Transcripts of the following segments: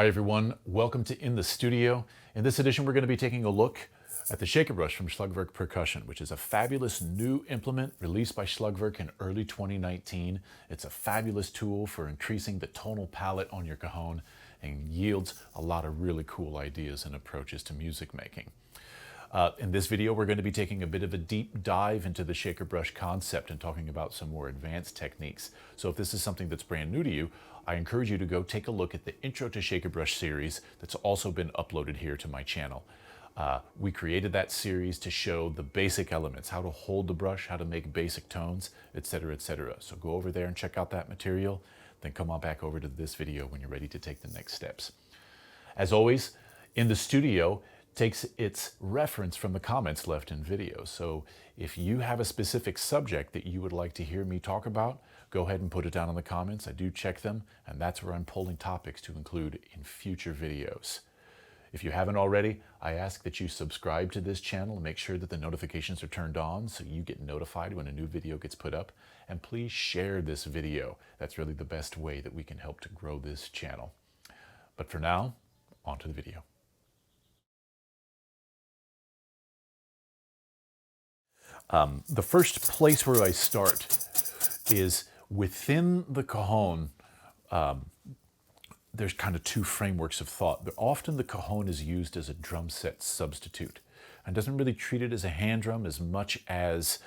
Hi everyone, welcome to In the Studio. In this edition we're going to be taking a look at the shaker brush from Slugwerk Percussion, which is a fabulous new implement released by Slugwerk in early 2019. It's a fabulous tool for increasing the tonal palette on your cajon and yields a lot of really cool ideas and approaches to music making. In this video, we're going to be taking a bit of a deep dive into the shaker brush concept and talking about some more advanced techniques. So if this is something that's brand new to you, I encourage you to go take a look at the Intro to Shaker Brush series that's also been uploaded here to my channel. We created that series to show the basic elements, how to hold the brush, how to make basic tones, etc., etc. So go over there and check out that material, then come on back over to this video when you're ready to take the next steps. As always, In the Studio takes its reference from the comments left in videos. So if you have a specific subject that you would like to hear me talk about, go ahead and put it down in the comments. I do check them, and that's where I'm pulling topics to include in future videos. If you haven't already, I ask that you subscribe to this channel and make sure that the notifications are turned on so you get notified when a new video gets put up. And please share this video. That's really the best way that we can help to grow this channel. But for now, on to the video. The first place where I start is within the cajon. There's kind of two frameworks of thought. But often the cajon is used as a drum set substitute and doesn't really treat it as a hand drum as much as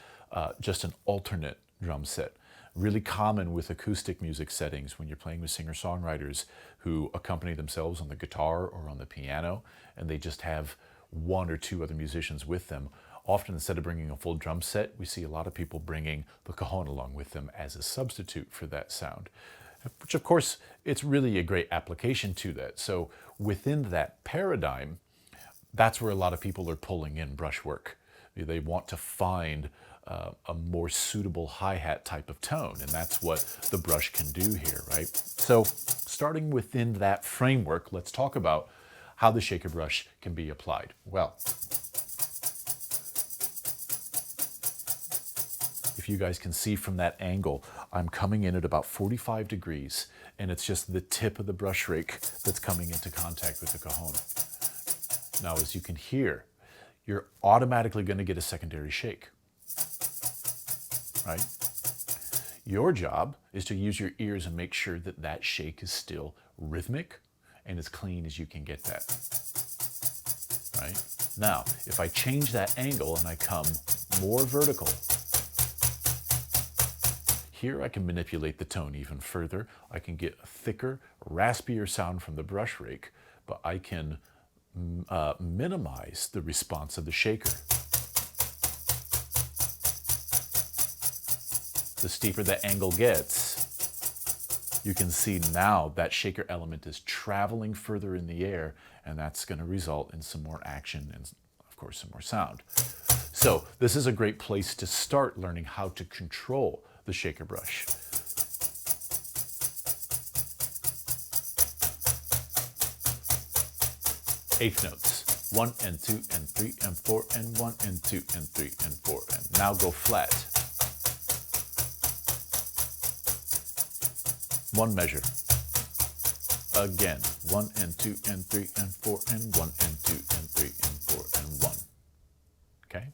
just an alternate drum set. Really common with acoustic music settings when you're playing with singer-songwriters who accompany themselves on the guitar or on the piano, and they just have one or two other musicians with them. Often, instead of bringing a full drum set, we see a lot of people bringing the cajon along with them as a substitute for that sound, which of course, it's really a great application to that. So within that paradigm, that's where a lot of people are pulling in brushwork. They want to find a more suitable hi-hat type of tone, and that's what the brush can do here, right? So starting within that framework, let's talk about how the shaker brush can be applied. Well, if you guys can see from that angle, I'm coming in at about 45 degrees, and it's just the tip of the brush rake that's coming into contact with the cajon. Now, as you can hear, you're automatically going to get a secondary shake, right? Your job is to use your ears and make sure that that shake is still rhythmic and as clean as you can get that, right? Now, if I change that angle and I come more vertical, here I can manipulate the tone even further. I can get a thicker, raspier sound from the brush rake, but I can minimize the response of the shaker. The steeper the angle gets, you can see now that shaker element is traveling further in the air, and that's going to result in some more action and, of course, some more sound. So this is a great place to start learning how to control the shaker brush. Eighth notes, 1 and 2 and 3 and 4 and 1 and 2 and 3 and 4, and now go flat. One measure. Again, 1 and 2 and 3 and 4 and 1 and 2 and 3 and 4 and 1. Okay?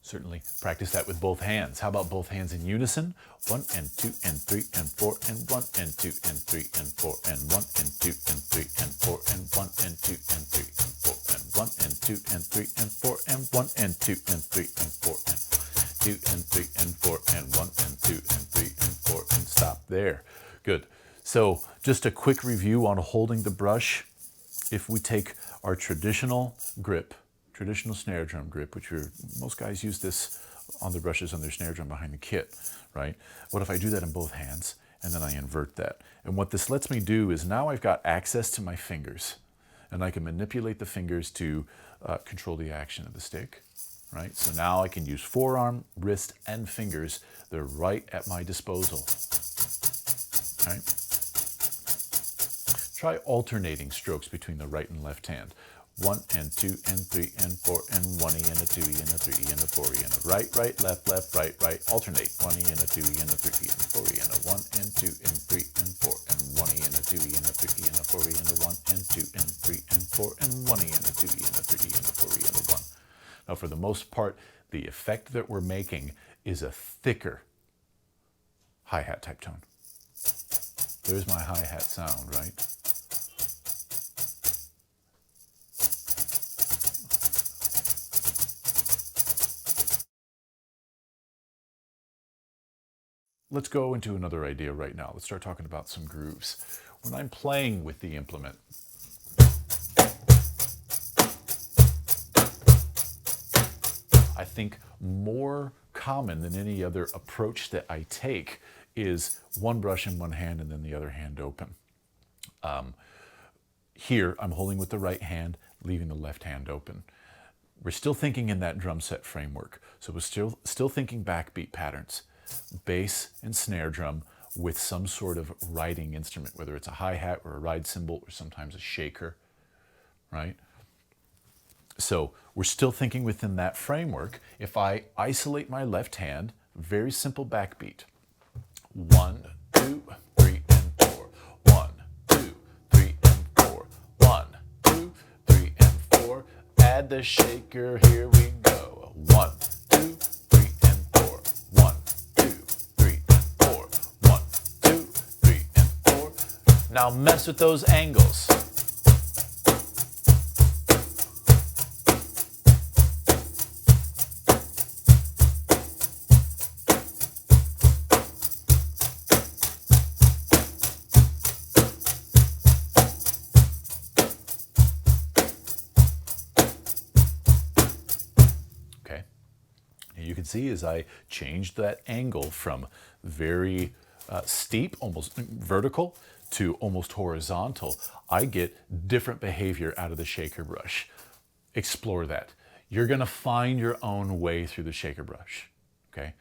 Certainly practice that with both hands. How about both hands in unison? 1 and 2 and 3 and 4 and 1 and 2 and 3 and 4 and 1 and 2 and 3 and 4 and 1 and 2 and 3 and 4 and 1 and 2 and 3 and 4 and 1 and 2 and 3 and 4 and 2 and 3 and 4 and 1 and 2 and 3 and 4 and stop there. Good. So just a quick review on holding the brush. If we take our traditional grip, traditional snare drum grip, which most guys use this on the brushes on their snare drum behind the kit, right? What if I do that in both hands and then I invert that? And what this lets me do is now I've got access to my fingers, and I can manipulate the fingers to control the action of the stick, right? So now I can use forearm, wrist, and fingers. They're right at my disposal, right? Try alternating strokes between the right and left hand. 1 and 2 and 3 and 4 and 1E and a 2E and a 3E and a 4E and a right, right, left, left, right, right, alternate. 1E and a 2E and a 3E and a 4E and a 1 and 2 and 3 and 4 and 1E and a 2E and a 3E and a 4E and a 1 and 2 and 3 and 4 and 1E and a 2E and a 3E and a 4E and a 1. Now for the most part, the effect that we're making is a thicker hi-hat type tone. There's my hi-hat sound, right? Let's go into another idea right now. Let's start talking about some grooves. When I'm playing with the implement, I think more common than any other approach that I take is one brush in one hand and then the other hand open. Here, I'm holding with the right hand, leaving the left hand open. We're still thinking in that drum set framework. So we're still thinking backbeat patterns. Bass and snare drum with some sort of riding instrument, whether it's a hi-hat or a ride cymbal or sometimes a shaker, right? So we're still thinking within that framework. If I isolate my left hand, very simple backbeat. 1, 2, 3, and 4. 1, 2, 3, and 4. 1, 2, 3, and 4. Add the shaker, here we go. 1, 2, 3, and 4. 1, 2, 3, and 4. 1, 2, 3, and 4. Now mess with those angles. You can see as I changed that angle from very steep, almost vertical, to almost horizontal, I get different behavior out of the shaker brush. Explore that. You're going to find your own way through the shaker brush, okay?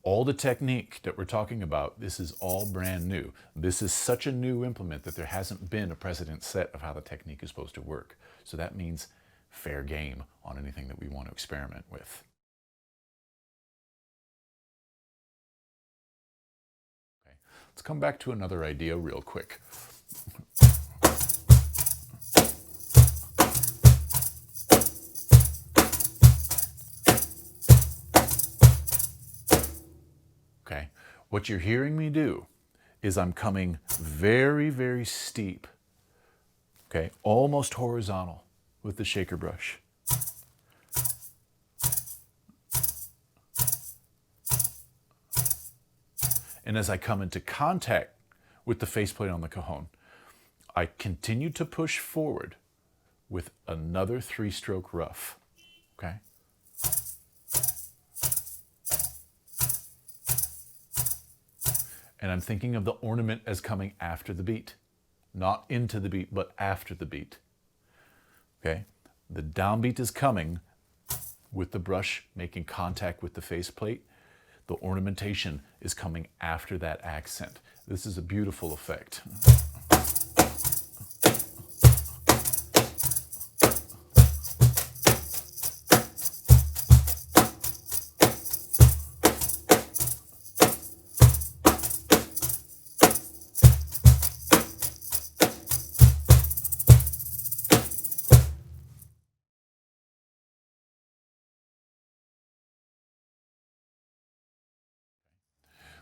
All the technique that we're talking about, this is all brand new. This is such a new implement that there hasn't been a precedent set of how the technique is supposed to work. So that means fair game on anything that we want to experiment with. Let's come back to another idea real quick. Okay, what you're hearing me do is I'm coming very, very steep, okay, almost horizontal with the shaker brush. And as I come into contact with the faceplate on the cajon, I continue to push forward with another 3-stroke ruff, okay? And I'm thinking of the ornament as coming after the beat, not into the beat, but after the beat, okay? The downbeat is coming with the brush making contact with the faceplate. The ornamentation is coming after that accent. This is a beautiful effect.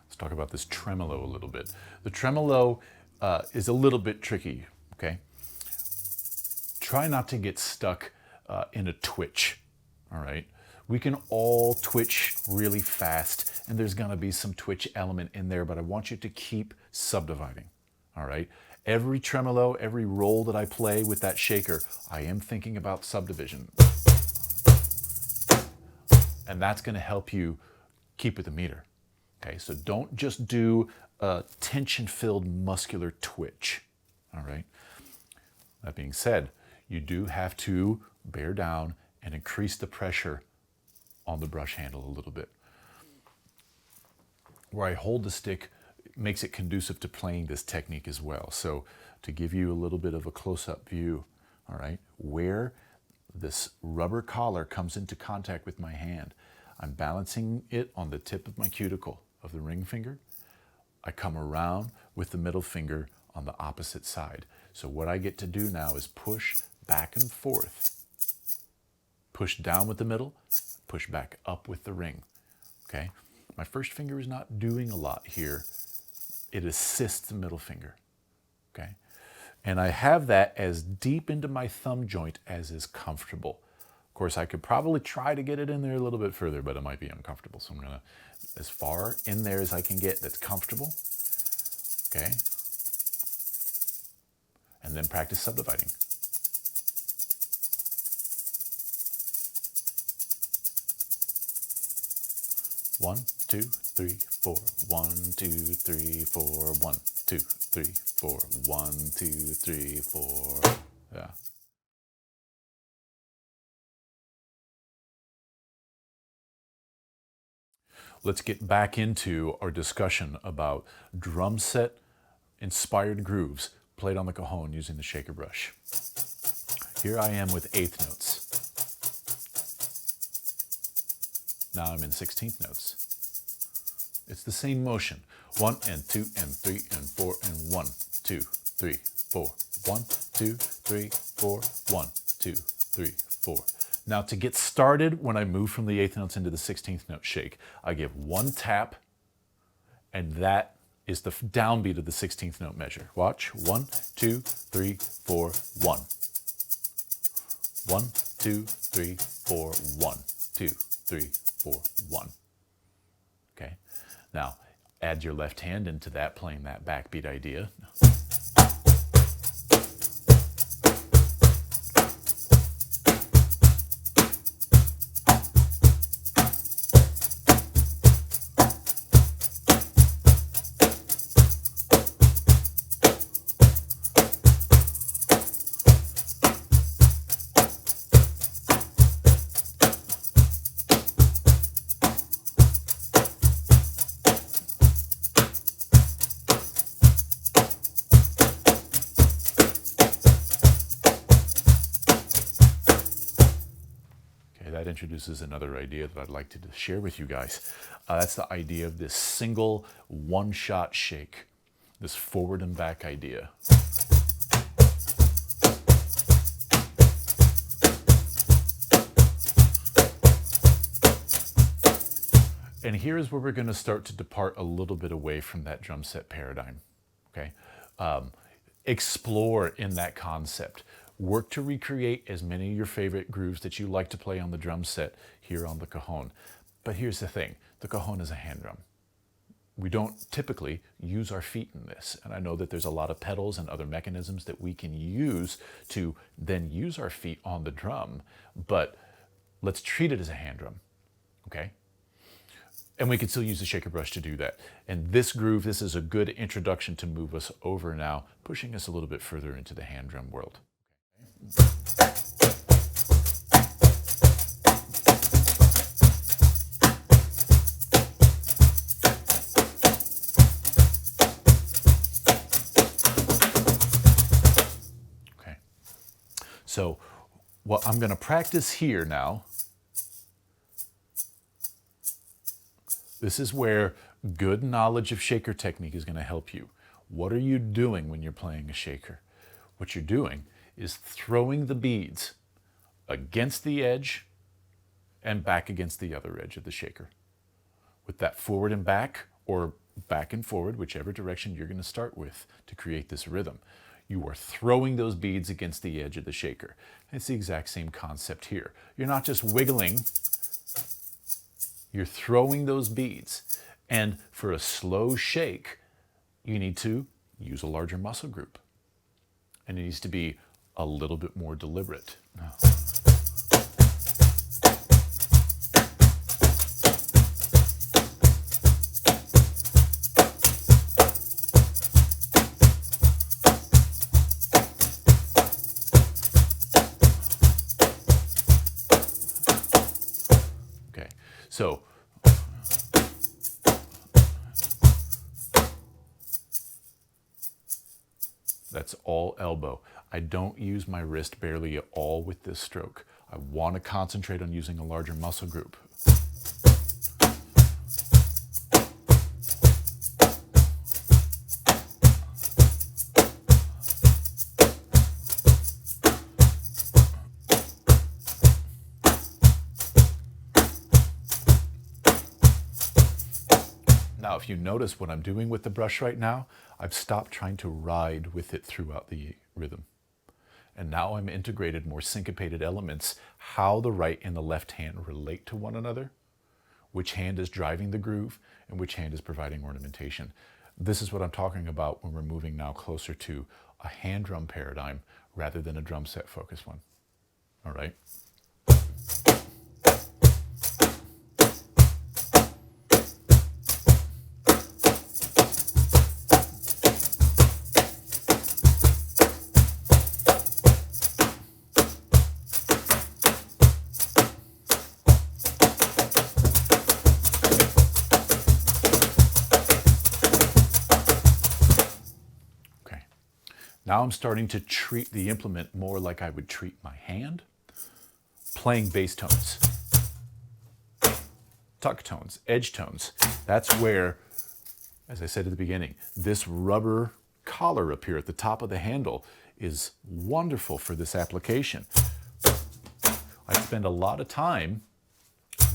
Let's talk about this tremolo a little bit. The tremolo is a little bit tricky, okay? Try not to get stuck in a twitch, all right? We can all twitch really fast, and there's gonna be some twitch element in there, but I want you to keep subdividing, all right? Every tremolo, every roll that I play with that shaker, I am thinking about subdivision. And that's gonna help you keep with the meter. Okay, so don't just do a tension-filled muscular twitch, all right? That being said, you do have to bear down and increase the pressure on the brush handle a little bit. Where I hold the stick makes it conducive to playing this technique as well. So to give you a little bit of a close-up view, all right, where this rubber collar comes into contact with my hand. I'm balancing it on the tip of my cuticle of the ring finger. I come around with the middle finger on the opposite side. So what I get to do now is push back and forth. Push down with the middle, push back up with the ring, okay? My first finger is not doing a lot here. It assists the middle finger, okay? And I have that as deep into my thumb joint as is comfortable. Of course, I could probably try to get it in there a little bit further, but it might be uncomfortable. So I'm gonna, as far in there as I can get that's comfortable, okay? And then practice subdividing. One, two, three, four. 1, 2, 3, 4. 1, 2, 3, 4. 1, 2, 3, 4. Yeah. Let's get back into our discussion about drum set inspired grooves played on the cajon using the shaker brush. Here I am with 8th notes. Now I'm in 16th notes. It's the same motion. 1 and 2 and 3 and 4 and 1, 2, 3, 4. 1, 2, 3, 4. 1, 2, 3, 4. Now to get started, when I move from the 8th notes into the 16th note shake, I give one tap, and that is the downbeat of the 16th note measure. Watch. 1, 2, 3, 4, 1. 1, 2, 3, 4, 1, 2, 3, 4, 1. Okay. Now, add your left hand into that, playing that backbeat idea. That introduces another idea that I'd like to share with you guys. That's the idea of this single one-shot shake, this forward and back idea. And here's where we're going to start to depart a little bit away from that drum set paradigm, okay? Explore in that concept. Work to recreate as many of your favorite grooves that you like to play on the drum set here on the cajon. But here's the thing, the cajon is a hand drum. We don't typically use our feet in this. And I know that there's a lot of pedals and other mechanisms that we can use to then use our feet on the drum, but let's treat it as a hand drum, okay? And we can still use the shaker brush to do that. And this groove, this is a good introduction to move us over now, pushing us a little bit further into the hand drum world. Okay. So what I'm going to practice here now, this is where good knowledge of shaker technique is going to help you. What are you doing when you're playing a shaker? What you're doing is throwing the beads against the edge and back against the other edge of the shaker. With that forward and back, or back and forward, whichever direction you're going to start with to create this rhythm. You are throwing those beads against the edge of the shaker. It's the exact same concept here. You're not just wiggling, you're throwing those beads. And for a slow shake, you need to use a larger muscle group. And it needs to be a little bit more deliberate. Okay, so that's all elbow. I don't use my wrist barely at all with this stroke. I want to concentrate on using a larger muscle group. Now, if you notice what I'm doing with the brush right now, I've stopped trying to ride with it throughout the rhythm. And now I'm integrated more syncopated elements, how the right and the left hand relate to one another, which hand is driving the groove, and which hand is providing ornamentation. This is what I'm talking about when we're moving now closer to a hand drum paradigm rather than a drum set focused one. All right? Now I'm starting to treat the implement more like I would treat my hand, playing bass tones, tuck tones, edge tones. That's where, as I said at the beginning, this rubber collar up here at the top of the handle is wonderful for this application. I spend a lot of time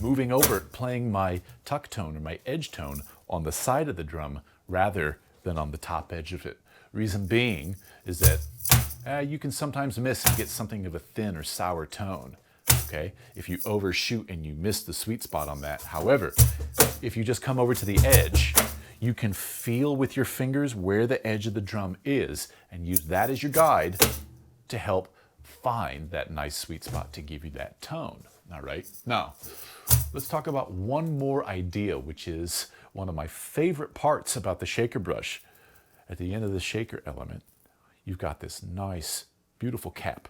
moving over, playing my tuck tone or my edge tone on the side of the drum rather than on the top edge of it. Reason being is that you can sometimes miss and get something of a thin or sour tone, okay? If you overshoot and you miss the sweet spot on that. However, if you just come over to the edge, you can feel with your fingers where the edge of the drum is and use that as your guide to help find that nice sweet spot to give you that tone, all right? Now, let's talk about one more idea, which is one of my favorite parts about the shaker brush. At the end of the shaker element, you've got this nice, beautiful cap.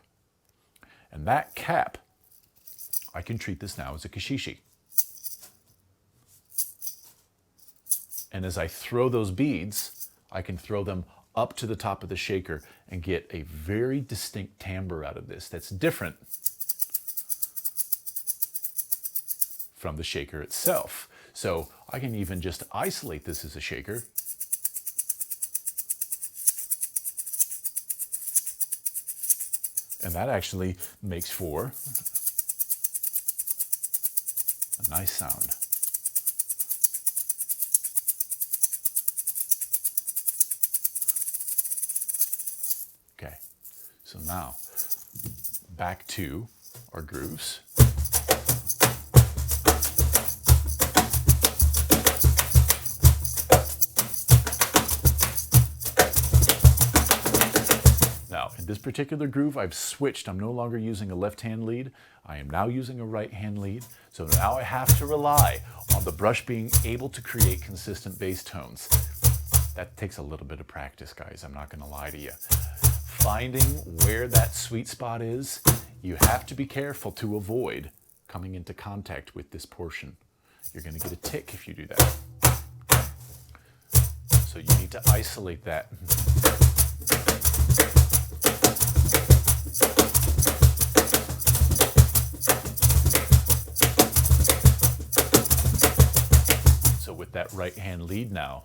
And that cap, I can treat this now as a kashishi. And as I throw those beads, I can throw them up to the top of the shaker and get a very distinct timbre out of this that's different from the shaker itself. So I can even just isolate this as a shaker. And that actually makes for a nice sound. Okay, so now back to our grooves. This particular groove, I've switched. I'm no longer using a left-hand lead. I am now using a right-hand lead. So now I have to rely on the brush being able to create consistent bass tones. That takes a little bit of practice, guys. I'm not going to lie to you. Finding where that sweet spot is, you have to be careful to avoid coming into contact with this portion. You're going to get a tick if you do that. So you need to isolate that. With that right hand lead now.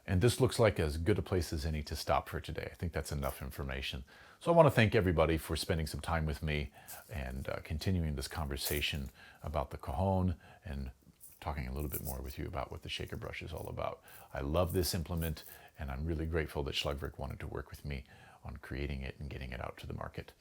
And this looks like as good a place as any to stop for today. I think that's enough information. So I want to thank everybody for spending some time with me and continuing this conversation about the Cajon and talking a little bit more with you about what the shaker brush is all about. I love this implement, and I'm really grateful that Schlagwerk wanted to work with me on creating it and getting it out to the market.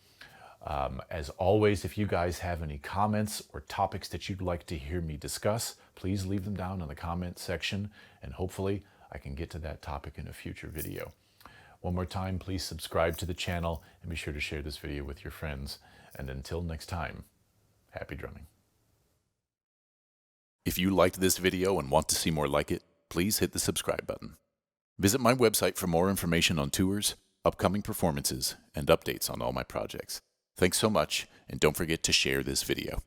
As always, if you guys have any comments or topics that you'd like to hear me discuss, please leave them down in the comment section, and hopefully I can get to that topic in a future video. One more time, please subscribe to the channel and be sure to share this video with your friends. And until next time, happy drumming. If you liked this video and want to see more like it, please hit the subscribe button. Visit my website for more information on tours, upcoming performances, and updates on all my projects. Thanks so much, and don't forget to share this video.